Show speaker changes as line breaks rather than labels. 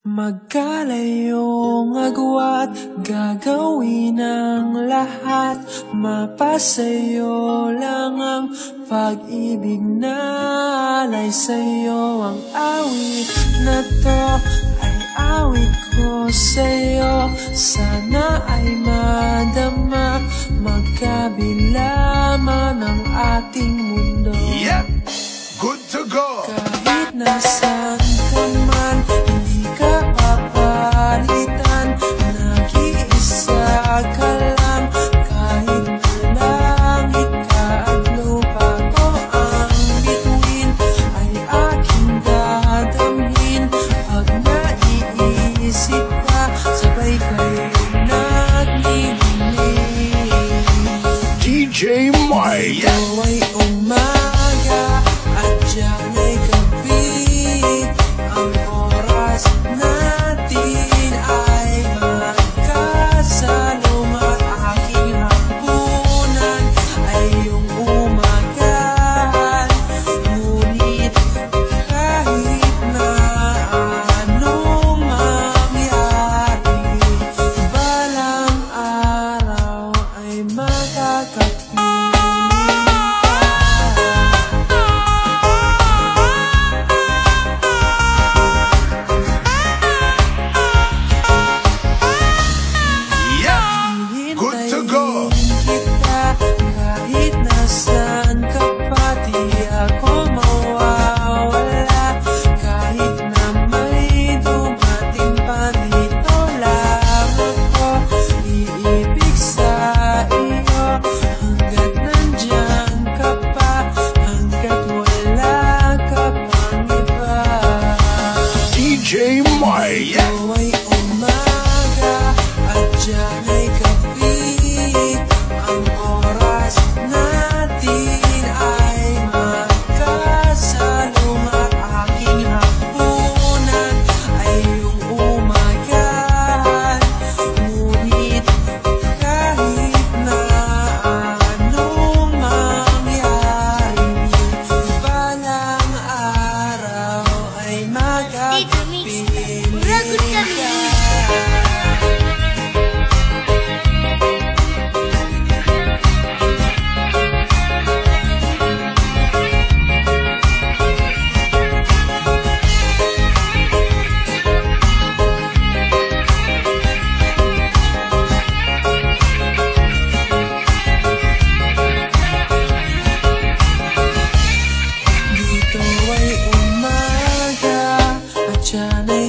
Magkalayong agwat, gagawin ang lahat. Mapasayo lang ang pag-ibig na alay sa'yo. Ang awit na to ay awit ko sa'yo. Sana ay madama, magkabila man ang ating mundo.
Yep, good to go.
Kahit nasaan ka man, hindi ka papalitan. Nag-iisa ka lang, kahit langit ka at lupa ko ang bituin, ay aking dadamhin. Pag naiisip ka, sabay kayong nagninig.
DJ Mike.
Ito ay umaga at diyan ay gabi. Ang oras natin ay magkasalong at aking hapunan ay iyong umagahan. Ngunit kahit na anong mangyari, balang araw ay makakapiling ka.
Yeah, good to go.
Kita, kahit nasaan ka pa, di ako mawawala. Kahit na may dumating pa, dito lang ako iibig sa iyo. Hanggat nandyan ka pa, hanggat wala ka pang iba.
DJ Mike.
Ito ay umaga at diyan ay gabi. Ang oras natin ay magkasalong at aking hapunan ay iyong umagahan. Ngunit kahit na anong mangyari, balang araw ay magkakapiling ka. Dito ay umaga at diyan ay